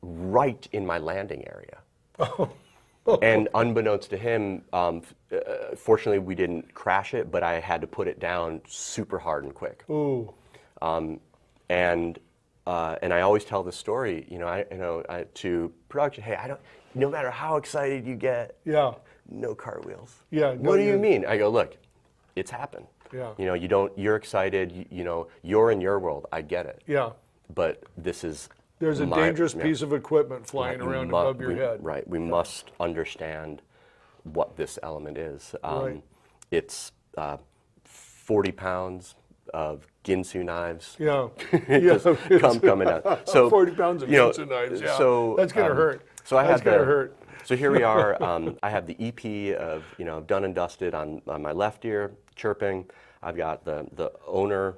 Speaker 2: right in my landing area. And unbeknownst to him, fortunately we didn't crash it, but I had to put it down super hard and quick.
Speaker 1: Ooh.
Speaker 2: And I always tell this story, to production. Hey, no matter how excited you get,
Speaker 1: Yeah.
Speaker 2: no cartwheels.
Speaker 1: Yeah.
Speaker 2: What do you mean? I go, look, it's happened.
Speaker 1: Yeah.
Speaker 2: You're excited. You're in your world. I get it.
Speaker 1: Yeah.
Speaker 2: But this is.
Speaker 1: There's a dangerous piece of equipment flying around above your head.
Speaker 2: Right. We must understand what this element is.
Speaker 1: Right.
Speaker 2: It's 40 pounds of Ginsu knives.
Speaker 1: Yeah.
Speaker 2: Just coming out. So
Speaker 1: 40 pounds of Ginsu knives. Yeah.
Speaker 2: So
Speaker 1: that's gonna hurt.
Speaker 2: So
Speaker 1: that's gonna hurt.
Speaker 2: So here we are. I have the EP of done and dusted on my left ear, chirping. I've got the owner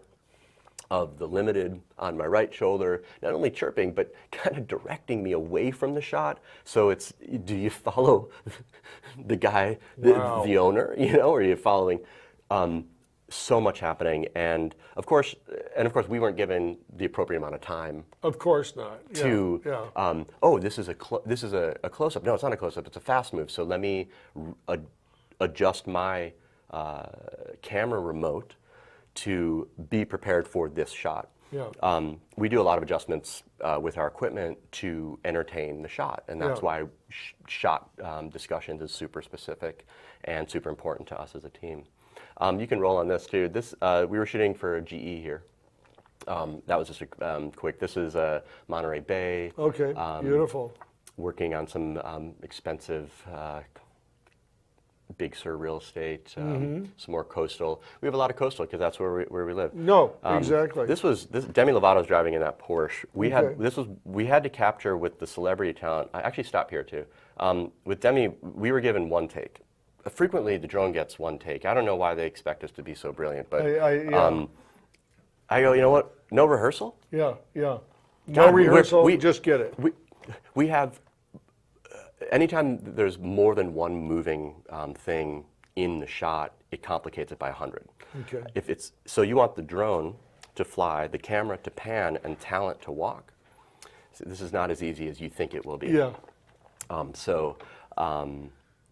Speaker 2: of the Limited on my right shoulder, not only chirping, but kind of directing me away from the shot. So it's, do you follow the guy,
Speaker 1: Wow.
Speaker 2: the owner, or are you following? So much happening, and of course, we weren't given the appropriate amount of time.
Speaker 1: Of course not. Yeah.
Speaker 2: Oh, this is a close-up. No, it's not a close-up. It's a fast move. So let me adjust my camera remote to be prepared for this shot.
Speaker 1: Yeah.
Speaker 2: We do a lot of adjustments with our equipment to entertain the shot, and that's why shot discussions is super specific and super important to us as a team. You can roll on this too. This we were shooting for GE here. That was just a quick. This is Monterey Bay.
Speaker 1: Okay. Beautiful.
Speaker 2: Working on some expensive Big Sur real estate, some more coastal. We have a lot of coastal because that's where we live.
Speaker 1: No, exactly.
Speaker 2: This Demi Lovato's driving in that Porsche. We had to capture with the celebrity talent. I actually stopped here too. With Demi, we were given one take. Frequently, the drone gets one take. I don't know why they expect us to be so brilliant, but I go, you know what? No rehearsal?
Speaker 1: Yeah. No
Speaker 2: God,
Speaker 1: rehearsal. Just get it.
Speaker 2: We have. Anytime there's more than one moving thing in the shot, it complicates it by 100.
Speaker 1: Okay.
Speaker 2: So you want the drone to fly, the camera to pan, and talent to walk. So this is not as easy as you think it will be.
Speaker 1: Yeah.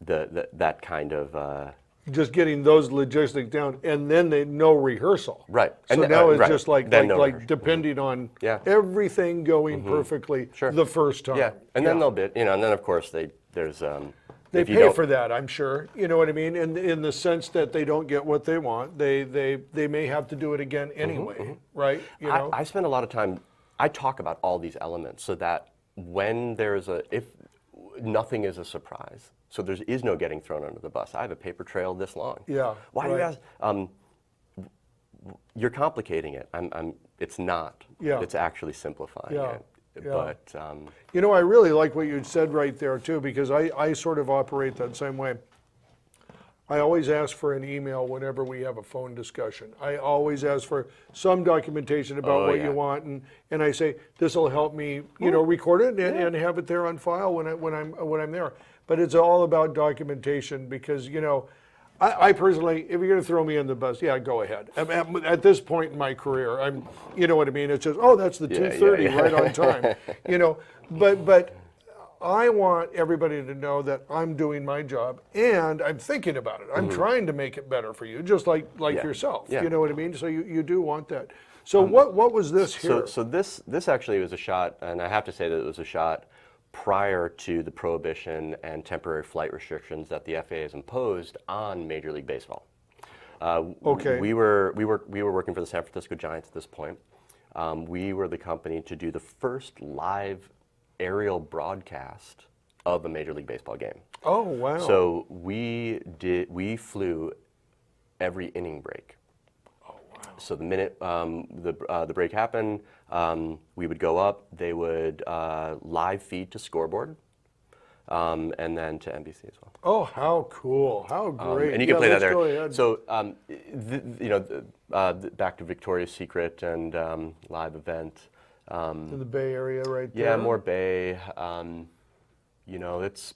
Speaker 2: That kind of
Speaker 1: just getting those logistics down, and then no rehearsal.
Speaker 2: Right.
Speaker 1: So now it's just like
Speaker 2: rehearsal.
Speaker 1: depending on everything going perfectly the first time.
Speaker 2: Yeah, and then they'll bid, and then of course they
Speaker 1: pay for that, I'm sure. You know what I mean? In the sense that they don't get what they want, they may have to do it again anyway, right?
Speaker 2: I spend a lot of time. I talk about all these elements so that when if nothing is a surprise. So there is no getting thrown under the bus. I have a paper trail this long.
Speaker 1: Yeah.
Speaker 2: Why do you ask? You're complicating it. It's not.
Speaker 1: Yeah.
Speaker 2: It's actually simplifying it. But
Speaker 1: You know, I really like what you said right there too, because I sort of operate that same way. I always ask for an email whenever we have a phone discussion. I always ask for some documentation about what you want, and I say this will help me, you know, record it and have it there on file when I'm there. But it's all about documentation because, you know, I personally, if you're going to throw me in the bus, yeah, go ahead. At this point in my career, you know what I mean? It's just, oh, that's the 2:30 right on time, you know. But I want everybody to know that I'm doing my job and I'm thinking about it. I'm trying to make it better for you, just like yourself. You know what I mean? So you do want that. So what was this here?
Speaker 2: So this actually was a shot, and I have to say that it was a shot prior to the prohibition and temporary flight restrictions that the FAA has imposed on Major League Baseball. We were working for the San Francisco Giants at this point. We were the company to do the first live aerial broadcast of a Major League Baseball game.
Speaker 1: Oh, wow.
Speaker 2: So we flew every inning break.
Speaker 1: Oh, wow.
Speaker 2: So the minute the break happened, we would go up, they would live feed to scoreboard, and then to NBC as well.
Speaker 1: Oh, how cool. How great.
Speaker 2: And you can play that there.
Speaker 1: Go ahead.
Speaker 2: So, you know, back to Victoria's Secret and live event.
Speaker 1: In the Bay Area right there.
Speaker 2: Yeah, more Bay. You know, it's,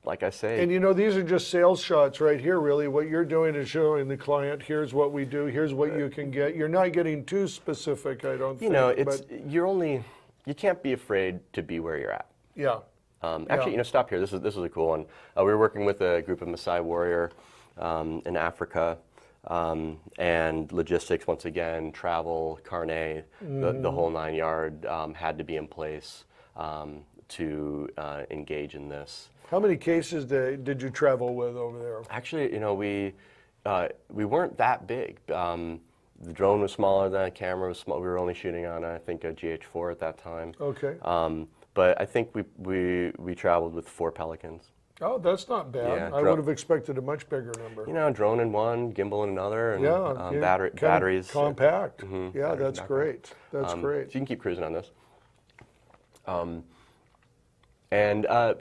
Speaker 2: like I say.
Speaker 1: And you know, these are just sales shots right here, really. What you're doing is showing the client, here's what we do, here's what you can get. You're not getting too specific, I don't think.
Speaker 2: You know, you can't be afraid to be where you're at.
Speaker 1: Yeah.
Speaker 2: Actually, you know, stop here. This is a cool one. We were working with a group of Maasai warrior in Africa. And logistics, once again, travel, carnet, the whole 9 yard had to be in place to engage in this.
Speaker 1: How many cases did you travel with over there?
Speaker 2: Actually, you know, we weren't that big. The drone was smaller than a camera was small. We were only shooting on, I think, a GH4 at that time.
Speaker 1: Okay.
Speaker 2: But I think we traveled with 4 Pelicans.
Speaker 1: Oh, that's not bad.
Speaker 2: Yeah,
Speaker 1: I would have expected a much bigger number.
Speaker 2: You know, drone in one, gimbal in another, and batteries.
Speaker 1: Compact. Yeah, that's great. That's great.
Speaker 2: So you can keep cruising on this. You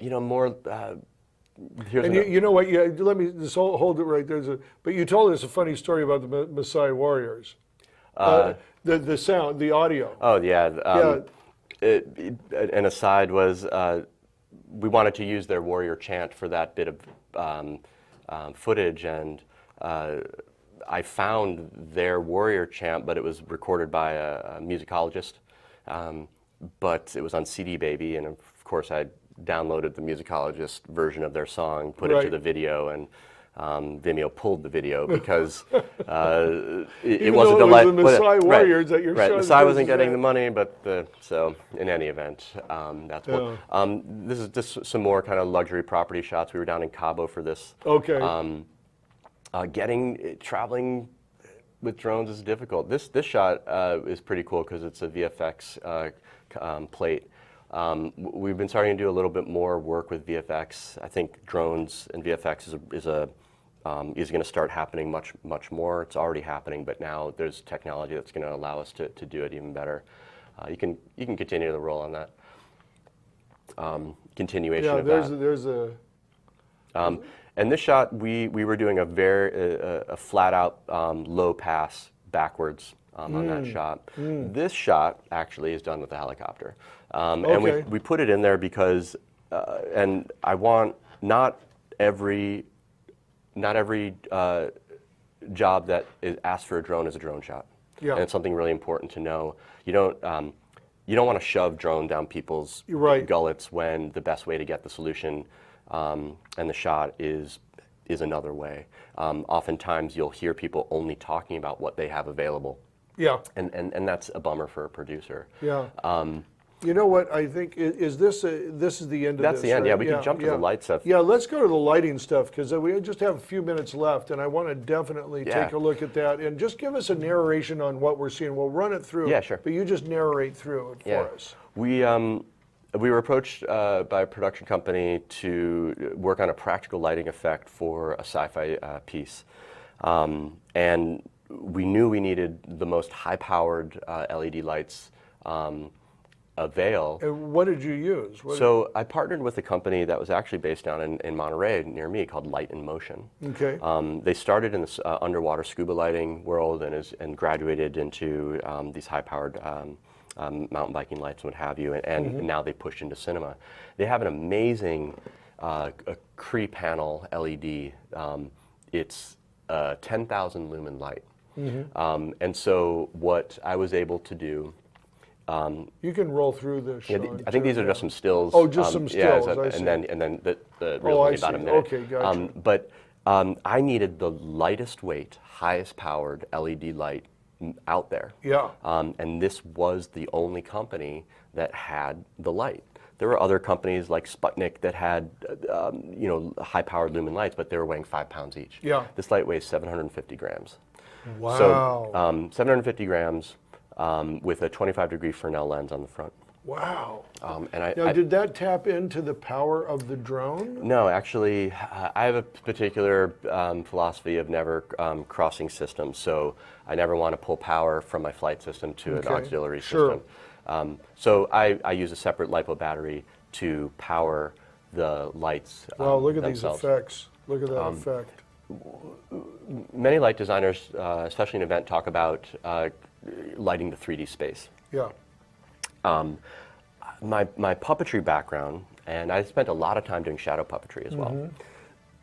Speaker 2: know, more. Here's
Speaker 1: you know what? Yeah, let me just hold it right there. But you told us a funny story about the Maasai warriors. The sound, the audio.
Speaker 2: Oh yeah. An aside was we wanted to use their warrior chant for that bit of footage, and I found their warrior chant, but it was recorded by a musicologist. But it was on CD Baby, and of course I downloaded the musicologist version of their song, put it to the video, and Vimeo pulled the video because it wasn't the
Speaker 1: Maasai warriors that you're
Speaker 2: right.
Speaker 1: showing.
Speaker 2: Maasai wasn't getting the money, but so in any event, that's what. This is just some more kind of luxury property shots. We were down in Cabo for this.
Speaker 1: Okay.
Speaker 2: Traveling with drones is difficult. This shot is pretty cool because it's a VFX plate. We've been starting to do a little bit more work with VFX. I think drones and VFX is going to start happening much more. It's already happening, but now there's technology that's going to allow us to do it even better. You can continue the roll on that. Continuation of that.
Speaker 1: There's a.
Speaker 2: And this shot, we were doing a flat out low pass backwards on that shot. This shot actually is done with a helicopter. And we put it in there because, and I want not every job that is asked for a drone is a drone shot.
Speaker 1: Yeah.
Speaker 2: And it's something really important to know. You don't want to shove drone down people's gullets when the best way to get the solution and the shot is another way. Oftentimes you'll hear people only talking about what they have available.
Speaker 1: Yeah.
Speaker 2: And that's a bummer for a producer.
Speaker 1: Yeah. You know what? I think is this is the end of this.
Speaker 2: That's the end.
Speaker 1: Right?
Speaker 2: Yeah, we can jump to the light stuff.
Speaker 1: Yeah, let's go to the lighting stuff because we just have a few minutes left, and I want to definitely take a look at that and just give us a narration on what we're seeing. We'll run it through.
Speaker 2: Yeah, sure.
Speaker 1: But you just narrate through it for us.
Speaker 2: We were approached by a production company to work on a practical lighting effect for a sci-fi piece, and we knew we needed the most high-powered LED lights avail.
Speaker 1: And what did you use?
Speaker 2: So I partnered with a company that was actually based down in Monterey near me called Light in Motion.
Speaker 1: Okay.
Speaker 2: They started in the underwater scuba lighting world and graduated into these high-powered mountain biking lights and what have you, and now they pushed into cinema. They have an amazing a Cree panel LED. It's a 10,000 lumen light. And so what I was able to do,
Speaker 1: you can roll through this.
Speaker 2: yeah,
Speaker 1: Sean,
Speaker 2: I think
Speaker 1: too,
Speaker 2: these are just some stills.
Speaker 1: Oh, just some
Speaker 2: yeah,
Speaker 1: stills. I see.
Speaker 2: and then the
Speaker 1: Oh,
Speaker 2: real
Speaker 1: I
Speaker 2: only about a
Speaker 1: see.
Speaker 2: minute.
Speaker 1: Okay, gotcha.
Speaker 2: But I needed the lightest weight, highest powered LED light out there.
Speaker 1: Yeah.
Speaker 2: And this was the only company that had the light. There were other companies like Sputnik that had, high-powered lumen lights, but they were weighing 5 pounds each.
Speaker 1: Yeah.
Speaker 2: This light weighs 750 grams.
Speaker 1: Wow.
Speaker 2: So 750 grams with a 25-degree Fresnel lens on the front.
Speaker 1: Wow.
Speaker 2: And
Speaker 1: Did that tap into the power of the drone?
Speaker 2: No, actually, I have a particular philosophy of never crossing systems. So I never want to pull power from my flight system to an auxiliary system. So I use a separate LiPo battery to power the lights.
Speaker 1: Wow, look at
Speaker 2: themselves.
Speaker 1: these effects. Look at that effect.
Speaker 2: Many light designers, especially in event, talk about lighting the 3D space.
Speaker 1: Yeah.
Speaker 2: My puppetry background, and I spent a lot of time doing shadow puppetry as well.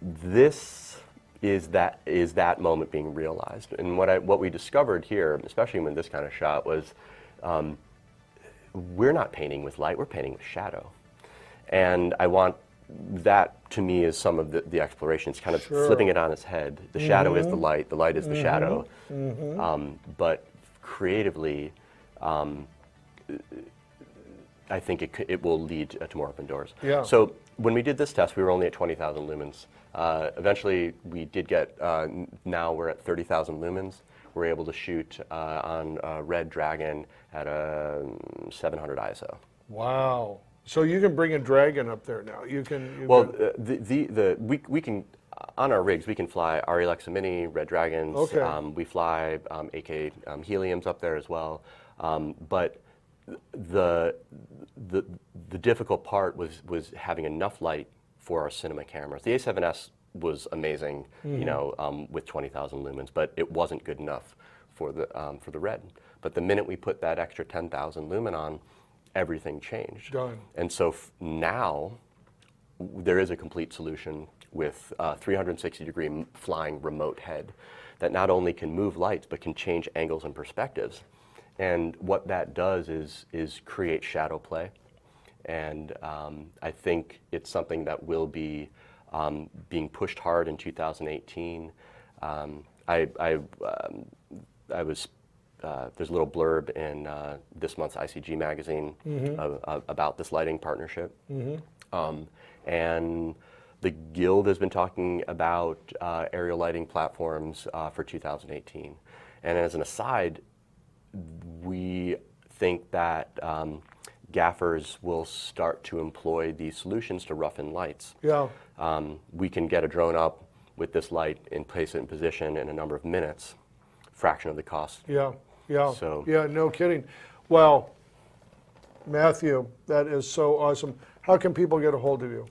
Speaker 2: This is that moment being realized. And what we discovered here, especially when this kind of shot, was we're not painting with light, we're painting with shadow. And I want that, to me, is some of the exploration. It's kind of flipping it on its head. The shadow is the light is the shadow. But creatively, I think it will lead to more open doors.
Speaker 1: Yeah.
Speaker 2: So when we did this test, we were only at 20,000 lumens. Eventually, we did get, now we're at 30,000 lumens. We're able to shoot on Red Dragon at a 700 ISO.
Speaker 1: Wow. So you can bring a Dragon up there now. You can.
Speaker 2: We can, on our rigs, we can fly Arri Alexa Mini, Red Dragons.
Speaker 1: Okay.
Speaker 2: We fly AK Heliums up there as well. But the difficult part was having enough light for our cinema cameras. The A7S was amazing, with 20,000 lumens, but it wasn't good enough for the Red. But the minute we put that extra 10,000 lumen on, everything changed.
Speaker 1: Done.
Speaker 2: And so now there is a complete solution with 360-degree flying remote head that not only can move lights but can change angles and perspectives. And what that does is create shadow play. And I think it's something that will be being pushed hard in 2018. There's a little blurb in this month's ICG magazine about this lighting partnership. And the Guild has been talking about aerial lighting platforms for 2018. And as an aside, we think that gaffers will start to employ these solutions to roughen lights.
Speaker 1: Yeah.
Speaker 2: We can get a drone up with this light and place it in position in a number of minutes, fraction of the cost.
Speaker 1: Yeah. Yeah.
Speaker 2: So,
Speaker 1: yeah, no kidding. Well, Matthew, that is so awesome. How can people get a hold of you?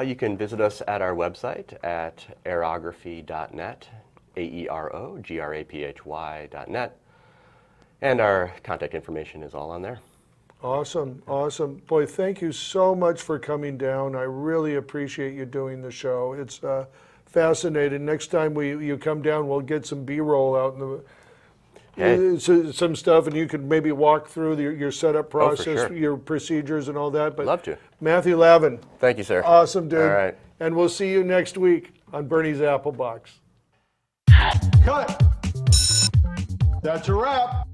Speaker 2: You can visit us at our website at aerography.net, aerography.net, and our contact information is all on there.
Speaker 1: Awesome, awesome. Boy, thank you so much for coming down. I really appreciate you doing the show. It's fascinating. Next time you come down, we'll get some B-roll out in the some stuff, and you could maybe walk through your setup process, your procedures and all that. But
Speaker 2: love to.
Speaker 1: Matthew Lavin.
Speaker 2: Thank you, sir.
Speaker 1: Awesome, dude.
Speaker 2: All right.
Speaker 1: And we'll see you next week on Burnie's Apple Box.
Speaker 3: Cut. That's a wrap.